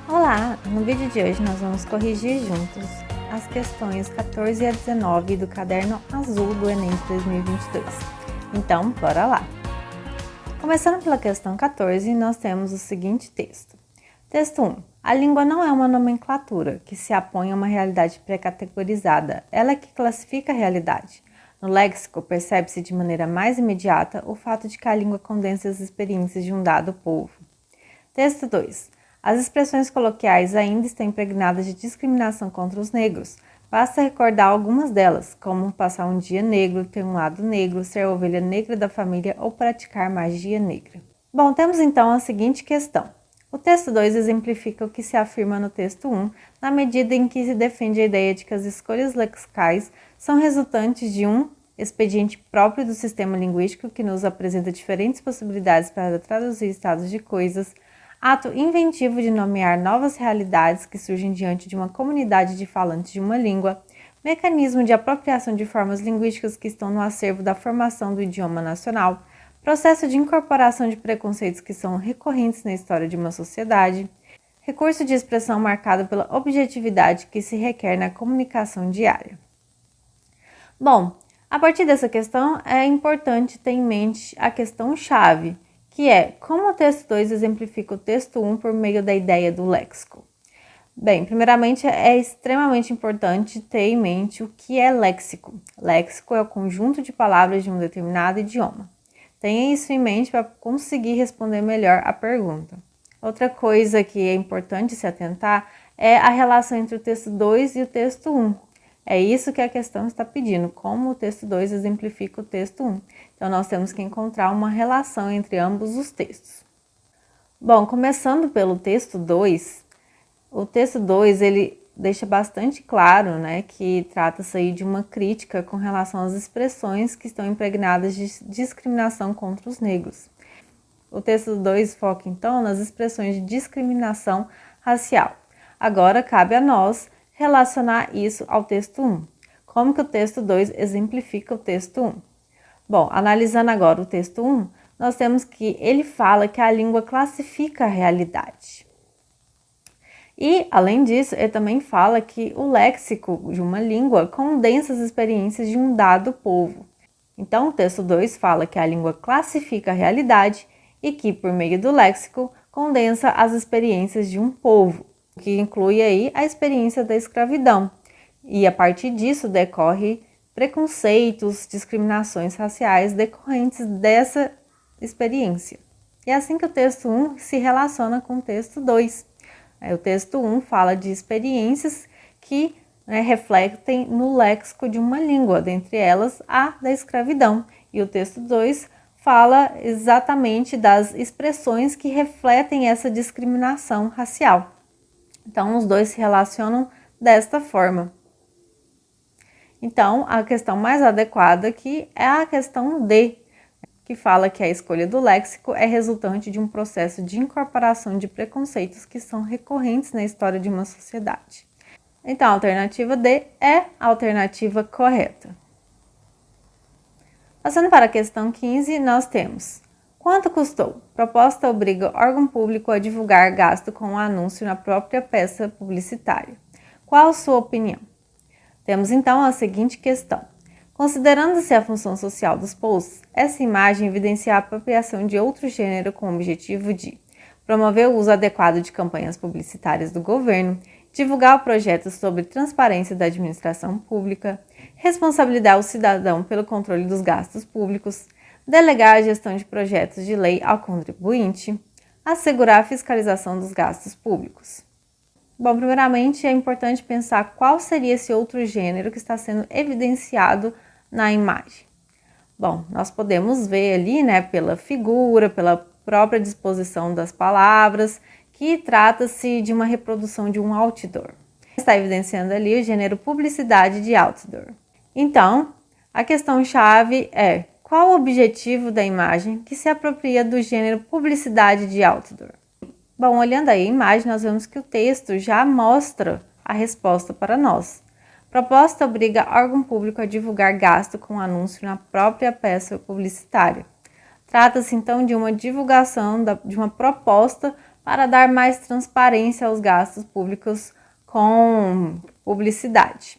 Olá! No vídeo de hoje nós vamos corrigir juntos as questões 14 a 19 do caderno azul do Enem de 2022. Então, bora lá! Começando pela questão 14, nós temos o seguinte texto. Texto 1. A língua não é uma nomenclatura que se apõe a uma realidade pré-categorizada, ela é que classifica a realidade. No léxico, percebe-se de maneira mais imediata o fato de que a língua condensa as experiências de um dado povo. Texto 2. As expressões coloquiais ainda estão impregnadas de discriminação contra os negros. Basta recordar algumas delas, como passar um dia negro, ter um lado negro, ser a ovelha negra da família ou praticar magia negra. Bom, temos então a seguinte questão. O texto 2 exemplifica o que se afirma no texto 1, na medida em que se defende a ideia de que as escolhas lexicais são resultantes de um expediente próprio do sistema linguístico que nos apresenta diferentes possibilidades para traduzir estados de coisas, ato inventivo de nomear novas realidades que surgem diante de uma comunidade de falantes de uma língua, mecanismo de apropriação de formas linguísticas que estão no acervo da formação do idioma nacional, processo de incorporação de preconceitos que são recorrentes na história de uma sociedade, recurso de expressão marcado pela objetividade que se requer na comunicação diária. Bom, a partir dessa questão é importante ter em mente a questão-chave, que é como o texto 2 exemplifica o texto 1 por meio da ideia do léxico. Bem, primeiramente é extremamente importante ter em mente o que é léxico. Léxico é o conjunto de palavras de um determinado idioma. Tenha isso em mente para conseguir responder melhor a pergunta. Outra coisa que é importante se atentar é a relação entre o texto 2 e o texto 1. É isso que a questão está pedindo, como o texto 2 exemplifica o texto 1. Então, nós temos que encontrar uma relação entre ambos os textos. Bom, começando pelo texto 2, o texto 2 ele deixa bastante claro, que trata-se aí de uma crítica com relação às expressões que estão impregnadas de discriminação contra os negros. O texto 2 foca, então, nas expressões de discriminação racial. Agora, cabe a nós relacionar isso ao texto 1. Como que o texto 2 exemplifica o texto 1? Bom, analisando agora o texto 1, nós temos que ele fala que a língua classifica a realidade. E, além disso, ele também fala que o léxico de uma língua condensa as experiências de um dado povo. Então, o texto 2 fala que a língua classifica a realidade e que, por meio do léxico, condensa as experiências de um povo, que inclui aí a experiência da escravidão. E, a partir disso, decorre preconceitos, discriminações raciais decorrentes dessa experiência. E é assim que o texto 1 se relaciona com o texto 2. O texto 1 fala de experiências que refletem no léxico de uma língua, dentre elas a da escravidão. E o texto 2 fala exatamente das expressões que refletem essa discriminação racial. Então, os dois se relacionam desta forma. Então, a questão mais adequada aqui é a questão D, que fala que a escolha do léxico é resultante de um processo de incorporação de preconceitos que são recorrentes na história de uma sociedade. Então, a alternativa D é a alternativa correta. Passando para a questão 15, nós temos: quanto custou? Proposta obriga órgão público a divulgar gasto com o anúncio na própria peça publicitária. Qual a sua opinião? Temos então a seguinte questão. Considerando-se a função social dos posts, essa imagem evidencia a apropriação de outro gênero com o objetivo de promover o uso adequado de campanhas publicitárias do governo, divulgar projetos sobre transparência da administração pública, responsabilizar o cidadão pelo controle dos gastos públicos, delegar a gestão de projetos de lei ao contribuinte, assegurar a fiscalização dos gastos públicos. Bom, primeiramente é importante pensar qual seria esse outro gênero que está sendo evidenciado na imagem. Bom, nós podemos ver ali, pela figura, pela própria disposição das palavras, que trata-se de uma reprodução de um outdoor. Está evidenciando ali o gênero publicidade de outdoor. Então, a questão-chave é: qual o objetivo da imagem que se apropria do gênero publicidade de outdoor? Bom, olhando aí a imagem, nós vemos que o texto já mostra a resposta para nós. Proposta obriga órgão público a divulgar gasto com anúncio na própria peça publicitária. Trata-se então de uma divulgação de uma proposta para dar mais transparência aos gastos públicos com publicidade.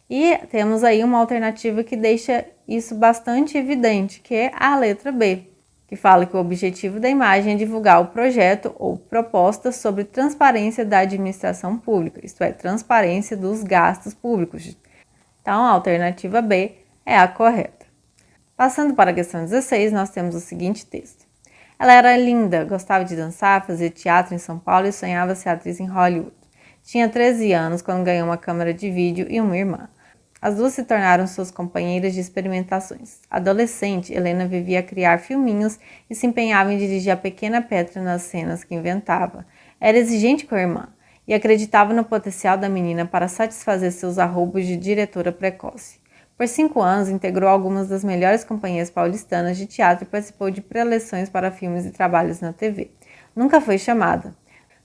E temos aí uma alternativa que deixa isso bastante evidente, que é a letra B, que fala que o objetivo da imagem é divulgar o projeto ou proposta sobre transparência da administração pública, isto é, transparência dos gastos públicos. Então, a alternativa B é a correta. Passando para a questão 16, nós temos o seguinte texto. Ela era linda, gostava de dançar, fazia teatro em São Paulo e sonhava ser atriz em Hollywood. Tinha 13 anos quando ganhou uma câmera de vídeo e uma irmã. As duas se tornaram suas companheiras de experimentações. Adolescente, Helena vivia a criar filminhos e se empenhava em dirigir a pequena Petra nas cenas que inventava. Era exigente com a irmã e acreditava no potencial da menina para satisfazer seus arroubos de diretora precoce. Por 5 anos, integrou algumas das melhores companhias paulistanas de teatro e participou de preleções para filmes e trabalhos na TV. Nunca foi chamada.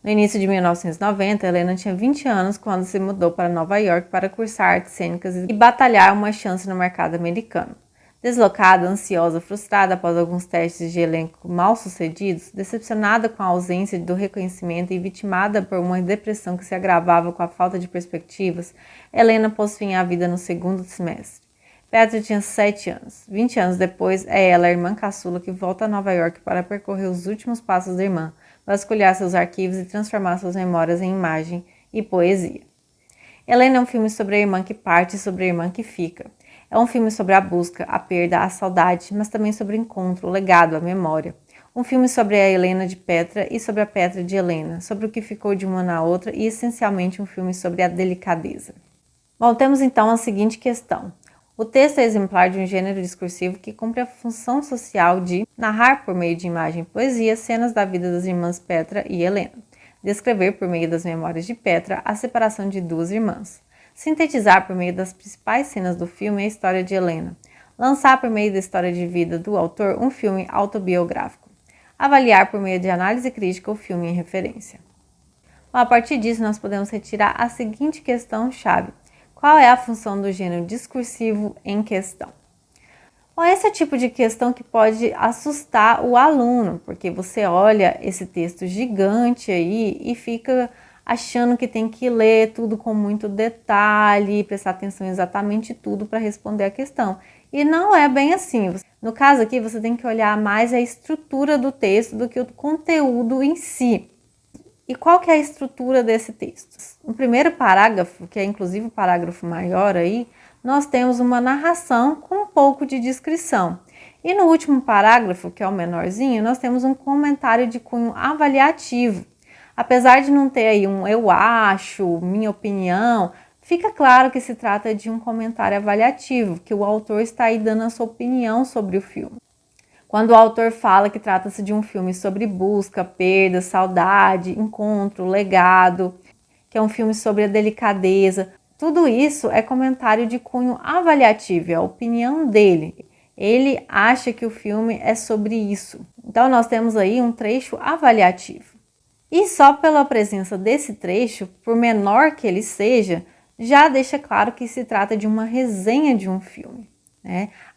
No início de 1990, Helena tinha 20 anos quando se mudou para Nova York para cursar artes cênicas e batalhar uma chance no mercado americano. Deslocada, ansiosa, frustrada após alguns testes de elenco mal sucedidos, decepcionada com a ausência do reconhecimento e vitimada por uma depressão que se agravava com a falta de perspectivas, Helena pôs fim à vida no segundo semestre. Petra tinha 7 anos. 20 anos depois, é ela, a irmã caçula, que volta a Nova York para percorrer os últimos passos da irmã, vasculhar seus arquivos e transformar suas memórias em imagem e poesia. Helena é um filme sobre a irmã que parte e sobre a irmã que fica. É um filme sobre a busca, a perda, a saudade, mas também sobre o encontro, o legado, a memória. Um filme sobre a Helena de Petra e sobre a Petra de Helena, sobre o que ficou de uma na outra e, essencialmente, um filme sobre a delicadeza. Bom, temos então a seguinte questão. O texto é exemplar de um gênero discursivo que cumpre a função social de narrar por meio de imagem e poesia cenas da vida das irmãs Petra e Helena, descrever por meio das memórias de Petra a separação de duas irmãs, sintetizar por meio das principais cenas do filme a história de Helena, lançar por meio da história de vida do autor um filme autobiográfico, avaliar por meio de análise crítica o filme em referência. Bom, a partir disso, nós podemos retirar a seguinte questão-chave. Qual é a função do gênero discursivo em questão? Bom, esse é o tipo de questão que pode assustar o aluno, porque você olha esse texto gigante aí e fica achando que tem que ler tudo com muito detalhe, prestar atenção em exatamente tudo para responder a questão. E não é bem assim. No caso aqui, você tem que olhar mais a estrutura do texto do que o conteúdo em si. E qual que é a estrutura desse texto? No primeiro parágrafo, que é inclusive o parágrafo maior aí, nós temos uma narração com um pouco de descrição. E no último parágrafo, que é o menorzinho, nós temos um comentário de cunho avaliativo. Apesar de não ter aí um eu acho, minha opinião, fica claro que se trata de um comentário avaliativo, que o autor está aí dando a sua opinião sobre o filme. Quando o autor fala que trata-se de um filme sobre busca, perda, saudade, encontro, legado, que é um filme sobre a delicadeza, tudo isso é comentário de cunho avaliativo, é a opinião dele. Ele acha que o filme é sobre isso. Então, nós temos aí um trecho avaliativo. E só pela presença desse trecho, por menor que ele seja, já deixa claro que se trata de uma resenha de um filme.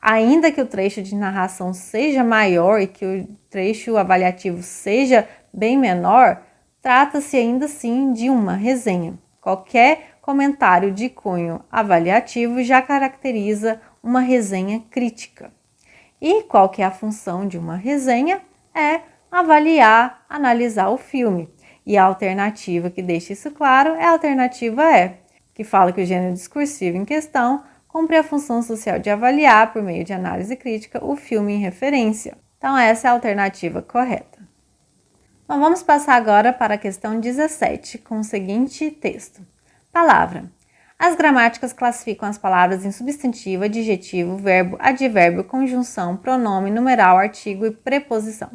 Ainda que o trecho de narração seja maior e que o trecho avaliativo seja bem menor, trata-se ainda assim de uma resenha. Qualquer comentário de cunho avaliativo já caracteriza uma resenha crítica. E qual que é a função de uma resenha? É avaliar, analisar o filme. E a alternativa que deixa isso claro é a alternativa E, que fala que o gênero discursivo em questão cumpre a função social de avaliar, por meio de análise crítica, o filme em referência. Então, essa é a alternativa correta. Bom, vamos passar agora para a questão 17, com o seguinte texto. Palavra. As gramáticas classificam as palavras em substantivo, adjetivo, verbo, advérbio, conjunção, pronome, numeral, artigo e preposição.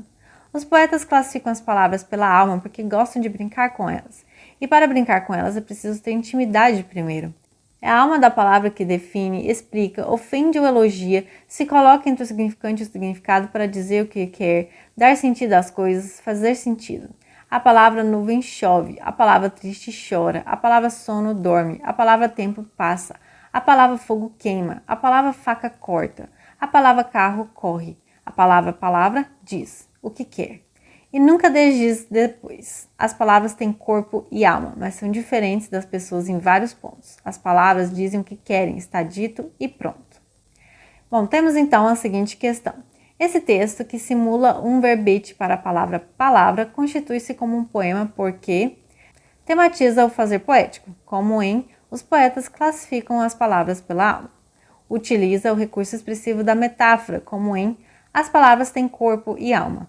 Os poetas classificam as palavras pela alma porque gostam de brincar com elas. E para brincar com elas é preciso ter intimidade primeiro. É a alma da palavra que define, explica, ofende ou elogia, se coloca entre o significante e o significado para dizer o que quer, dar sentido às coisas, fazer sentido. A palavra nuvem chove, a palavra triste chora, a palavra sono dorme, a palavra tempo passa, a palavra fogo queima, a palavra faca corta, a palavra carro corre, a palavra diz o que quer. E nunca diz depois. As palavras têm corpo e alma, mas são diferentes das pessoas em vários pontos. As palavras dizem o que querem, está dito e pronto. Bom, temos então a seguinte questão. Esse texto, que simula um verbete para a palavra palavra, constitui-se como um poema porque tematiza o fazer poético, como em os poetas classificam as palavras pela alma. Utiliza o recurso expressivo da metáfora, como em as palavras têm corpo e alma.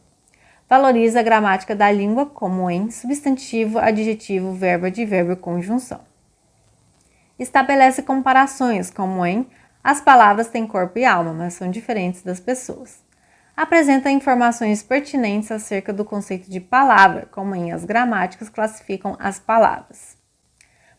Valoriza a gramática da língua, como em substantivo, adjetivo, verbo, advérbio e conjunção. Estabelece comparações, como em as palavras têm corpo e alma, mas são diferentes das pessoas. Apresenta informações pertinentes acerca do conceito de palavra, como em as gramáticas classificam as palavras.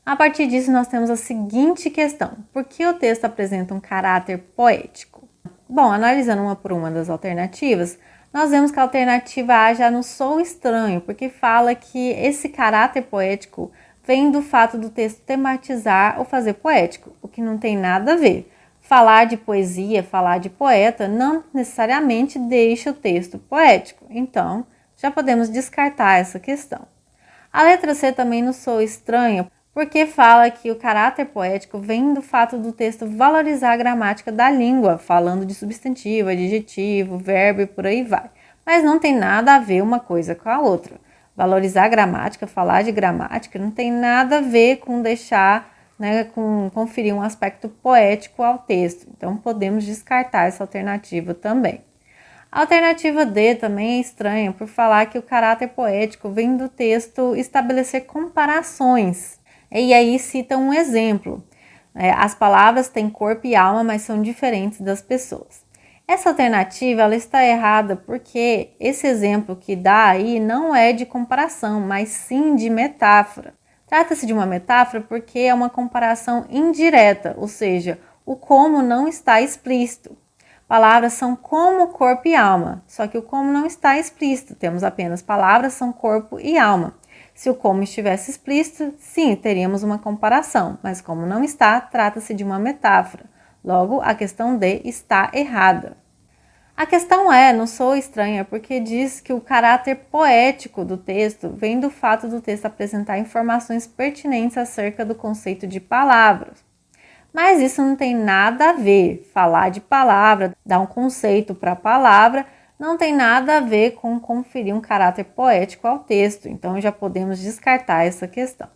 A partir disso, nós temos a seguinte questão: por que o texto apresenta um caráter poético? Bom, analisando uma por uma das alternativas, nós vemos que a alternativa A já nos soa estranho, porque fala que esse caráter poético vem do fato do texto tematizar o fazer poético, o que não tem nada a ver. Falar de poesia, falar de poeta, não necessariamente deixa o texto poético, então já podemos descartar essa questão. A letra C também nos soa estranha, porque fala que o caráter poético vem do fato do texto valorizar a gramática da língua, falando de substantivo, adjetivo, verbo e por aí vai. Mas não tem nada a ver uma coisa com a outra. Valorizar a gramática, falar de gramática, não tem nada a ver com deixar, com conferir um aspecto poético ao texto. Então, podemos descartar essa alternativa também. A alternativa D também é estranha por falar que o caráter poético vem do texto estabelecer comparações. E aí cita um exemplo. As palavras têm corpo e alma, mas são diferentes das pessoas. Essa alternativa ela está errada porque esse exemplo que dá aí não é de comparação, mas sim de metáfora. Trata-se de uma metáfora porque é uma comparação indireta, ou seja, o como não está explícito. Palavras são como corpo e alma, só que o como não está explícito, temos apenas palavras são corpo e alma. Se o como estivesse explícito, sim, teríamos uma comparação, mas como não está, trata-se de uma metáfora. Logo, a questão D está errada. A questão E não soa estranha porque diz que o caráter poético do texto vem do fato do texto apresentar informações pertinentes acerca do conceito de palavras. Mas isso não tem nada a ver. Falar de palavra, dar um conceito para a palavra, não tem nada a ver com conferir um caráter poético ao texto. Então já podemos descartar essa questão.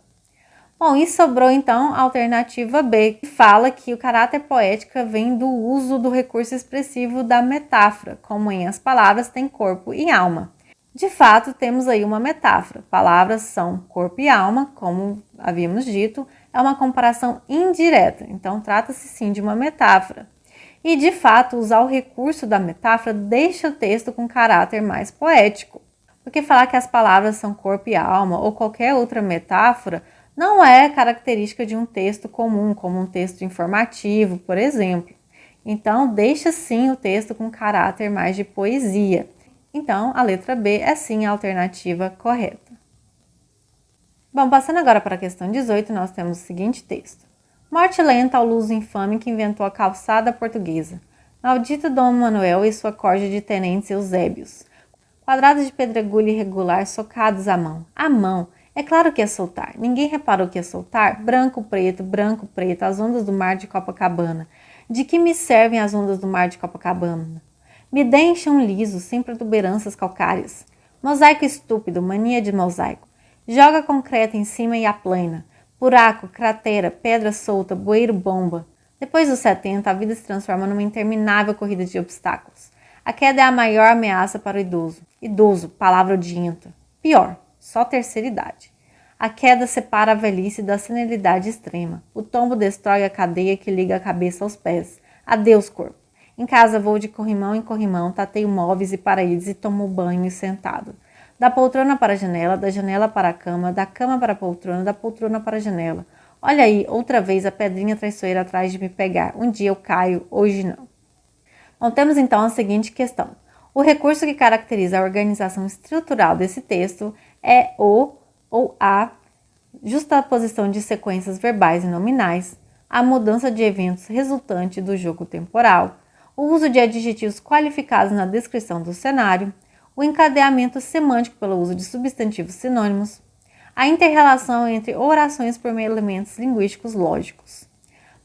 Bom, e sobrou então a alternativa B, que fala que o caráter poético vem do uso do recurso expressivo da metáfora, como em as palavras têm corpo e alma. De fato, temos aí uma metáfora. Palavras são corpo e alma, como havíamos dito, é uma comparação indireta, então trata-se sim de uma metáfora. E de fato, usar o recurso da metáfora deixa o texto com caráter mais poético, porque falar que as palavras são corpo e alma ou qualquer outra metáfora não é característica de um texto comum, como um texto informativo, por exemplo. Então, deixa sim o texto com caráter mais de poesia. Então, a letra B é sim a alternativa correta. Bom, passando agora para a questão 18, nós temos o seguinte texto. Morte lenta ao luso infame que inventou a calçada portuguesa. Maldito Dom Manuel e sua corja de tenentes eusébios. Quadrados de pedregulho irregular socados à mão. À mão! É claro que ia soltar. Ninguém reparou que ia soltar? Branco, preto, as ondas do mar de Copacabana. De que me servem as ondas do mar de Copacabana? Me deem chão liso, sem protuberâncias calcárias. Mosaico estúpido, mania de mosaico. Joga concreto em cima e aplana. Buraco, cratera, pedra solta, bueiro bomba. Depois dos 70, a vida se transforma numa interminável corrida de obstáculos. A queda é a maior ameaça para o idoso. Idoso, palavra odienta. Pior. Só terceira idade. A queda separa a velhice da senilidade extrema. O tombo destrói a cadeia que liga a cabeça aos pés. Adeus, corpo. Em casa vou de corrimão em corrimão, tateio móveis e paredes e tomo banho sentado. Da poltrona para a janela, da janela para a cama, da cama para a poltrona, da poltrona para a janela. Olha aí, outra vez a pedrinha traiçoeira atrás de me pegar. Um dia eu caio, hoje não. Bom, temos então a seguinte questão. O recurso que caracteriza a organização estrutural desse texto é o ou a justaposição de sequências verbais e nominais, a mudança de eventos resultante do jogo temporal, o uso de adjetivos qualificados na descrição do cenário, o o encadeamento semântico pelo uso de substantivos sinônimos, a interrelação entre orações por meio de elementos linguísticos lógicos.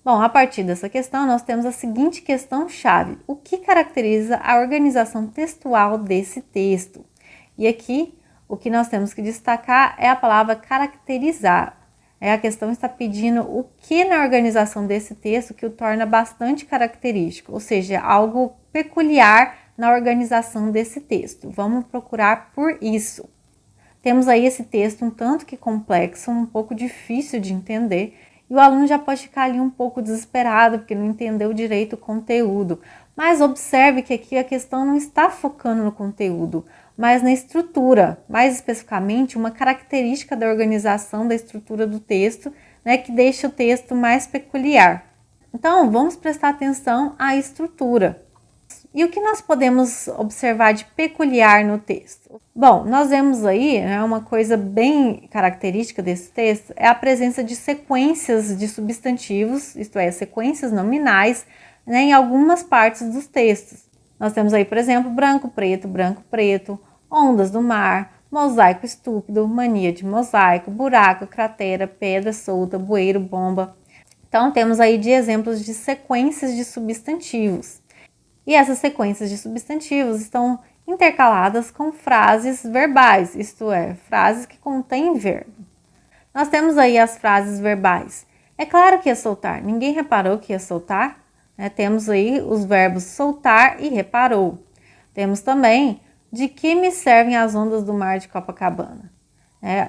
Bom, a partir dessa questão, nós temos a seguinte questão-chave: o que caracteriza a organização textual desse texto? E aqui, o que nós temos que destacar é a palavra caracterizar. A questão está pedindo o que na organização desse texto que o torna bastante característico, ou seja, algo peculiar na organização desse texto. Vamos procurar por isso. Temos aí esse texto um tanto que complexo, um pouco difícil de entender, e o aluno já pode ficar ali um pouco desesperado porque não entendeu direito o conteúdo. Mas observe que aqui a questão não está focando no conteúdo, mas na estrutura, mais especificamente uma característica da organização da estrutura do texto, né, que deixa o texto mais peculiar. Então, vamos prestar atenção à estrutura. E o que nós podemos observar de peculiar no texto? Bom, nós vemos aí, né, uma coisa bem característica desse texto é a presença de sequências de substantivos, isto é, sequências nominais, né, em algumas partes dos textos. Nós temos aí, por exemplo, branco, preto, ondas do mar, mosaico estúpido, mania de mosaico, buraco, cratera, pedra solta, bueiro, bomba. Então, temos aí de exemplos de sequências de substantivos. E essas sequências de substantivos estão intercaladas com frases verbais, isto é, frases que contêm verbo. Nós temos aí as frases verbais. É claro que ia soltar, ninguém reparou que ia soltar? Temos aí os verbos soltar e reparou. Temos também de que me servem as ondas do mar de Copacabana.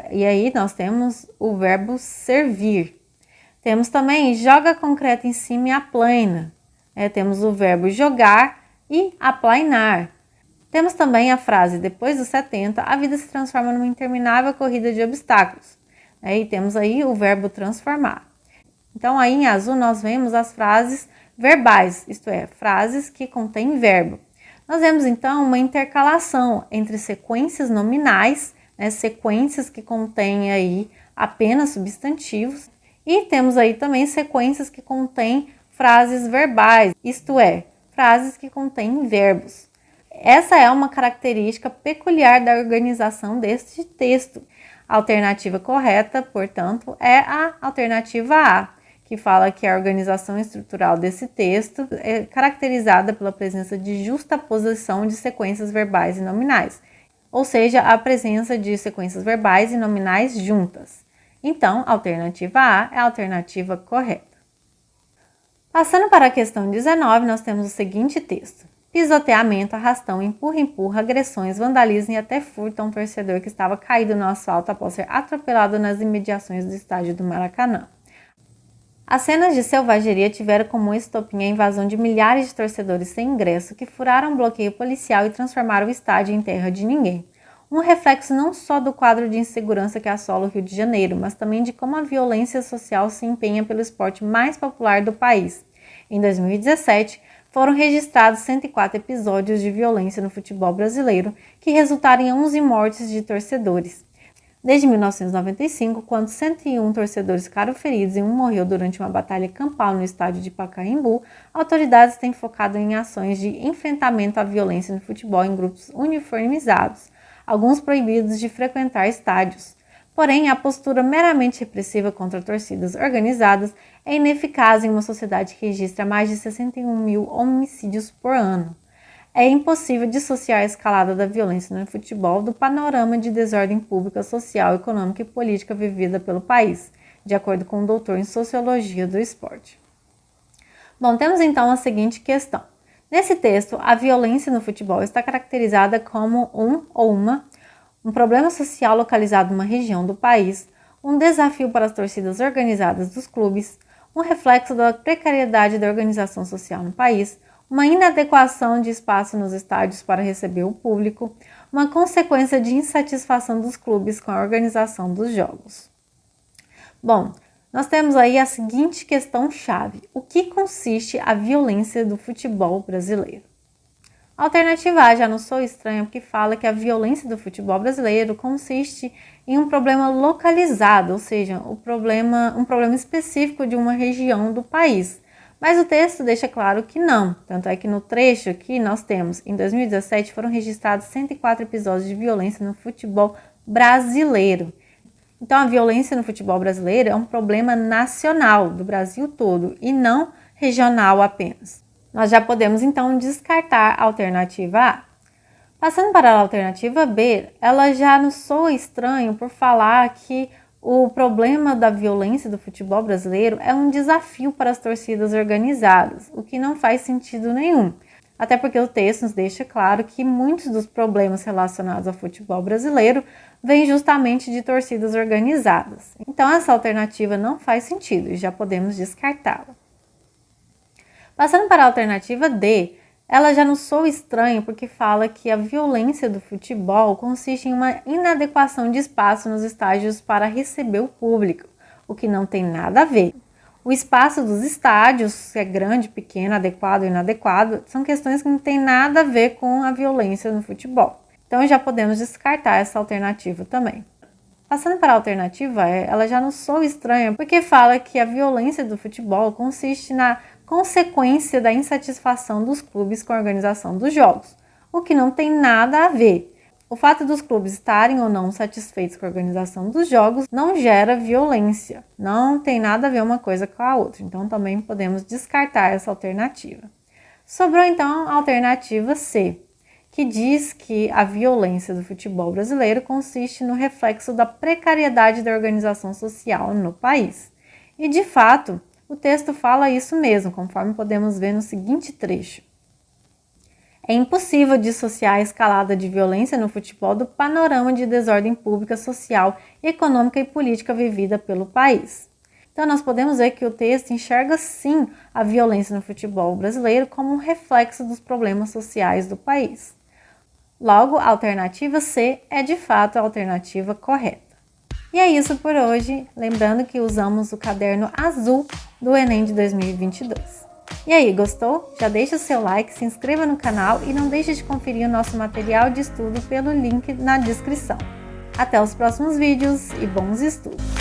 E aí nós temos o verbo servir. Temos também joga concreto em cima e aplaina. Temos o verbo jogar e aplainar. Temos também a frase, depois dos 70, a vida se transforma numa interminável corrida de obstáculos. E temos aí o verbo transformar. Então, aí em azul nós vemos as frases verbais, isto é, frases que contêm verbo. Nós vemos então uma intercalação entre sequências nominais, sequências que contêm aí apenas substantivos, e temos aí também sequências que contêm frases verbais, isto é, frases que contêm verbos. Essa é uma característica peculiar da organização deste texto. A alternativa correta, portanto, é a alternativa A, que fala que a organização estrutural desse texto é caracterizada pela presença de justaposição de sequências verbais e nominais, ou seja, a presença de sequências verbais e nominais juntas. Então, a alternativa A é a alternativa correta. Passando para a questão 19, nós temos o seguinte texto: pisoteamento, arrastão, empurra, agressões, vandalismo e até furto a um torcedor que estava caído no asfalto após ser atropelado nas imediações do estádio do Maracanã. As cenas de selvageria tiveram como estopim a invasão de milhares de torcedores sem ingresso que furaram o bloqueio policial e transformaram o estádio em terra de ninguém. Um reflexo não só do quadro de insegurança que assola o Rio de Janeiro, mas também de como a violência social se empenha pelo esporte mais popular do país. Em 2017, foram registrados 104 episódios de violência no futebol brasileiro, que resultaram em 11 mortes de torcedores. Desde 1995, quando 101 torcedores ficaram feridos e um morreu durante uma batalha campal no estádio de Pacaembu, autoridades têm focado em ações de enfrentamento à violência no futebol em grupos uniformizados, alguns proibidos de frequentar estádios. Porém, a postura meramente repressiva contra torcidas organizadas é ineficaz em uma sociedade que registra mais de 61 mil homicídios por ano. É impossível dissociar a escalada da violência no futebol do panorama de desordem pública, social, econômica e política vivida pelo país, de acordo com o doutor em Sociologia do Esporte. Bom, temos então a seguinte questão. Nesse texto, a violência no futebol está caracterizada como um problema social localizado numa região do país, um desafio para as torcidas organizadas dos clubes, um reflexo da precariedade da organização social no país, uma inadequação de espaço nos estádios para receber o público, uma consequência de insatisfação dos clubes com a organização dos jogos. Bom, nós temos aí a seguinte questão-chave: o que consiste a violência do futebol brasileiro? A alternativa A já não sou estranha, porque fala que a violência do futebol brasileiro consiste em um problema localizado, ou seja, um problema específico de uma região do país. Mas o texto deixa claro que não, tanto é que no trecho aqui nós temos, em 2017 foram registrados 104 episódios de violência no futebol brasileiro. Então a violência no futebol brasileiro é um problema nacional, do Brasil todo, e não regional apenas. Nós já podemos então descartar a alternativa A. Passando para a alternativa B, ela já nos soa estranho por falar que o problema da violência do futebol brasileiro é um desafio para as torcidas organizadas, o que não faz sentido nenhum. Até porque o texto nos deixa claro que muitos dos problemas relacionados ao futebol brasileiro vêm justamente de torcidas organizadas. Então essa alternativa não faz sentido e já podemos descartá-la. Passando para a alternativa D, ela já nos soa estranha porque fala que a violência do futebol consiste em uma inadequação de espaço nos estádios para receber o público, o que não tem nada a ver. O espaço dos estádios, se é grande, pequeno, adequado ou inadequado, são questões que não têm nada a ver com a violência no futebol. Então já podemos descartar essa alternativa também. Passando para a alternativa E, ela já nos soa estranha porque fala que a violência do futebol consiste na consequência da insatisfação dos clubes com a organização dos jogos, o que não tem nada a ver. O fato dos clubes estarem ou não satisfeitos com a organização dos jogos não gera violência, não tem nada a ver uma coisa com a outra, então também podemos descartar essa alternativa. Sobrou então a alternativa C, que diz que a violência do futebol brasileiro consiste no reflexo da precariedade da organização social no país. E de fato, o texto fala isso mesmo, conforme podemos ver no seguinte trecho. É impossível dissociar a escalada de violência no futebol do panorama de desordem pública, social, econômica e política vivida pelo país. Então nós podemos ver que o texto enxerga sim a violência no futebol brasileiro como um reflexo dos problemas sociais do país. Logo, a alternativa C é de fato a alternativa correta. E é isso por hoje, lembrando que usamos o caderno azul do Enem de 2022. E aí, gostou? Já deixa o seu like, se inscreva no canal e não deixe de conferir o nosso material de estudo pelo link na descrição. Até os próximos vídeos e bons estudos!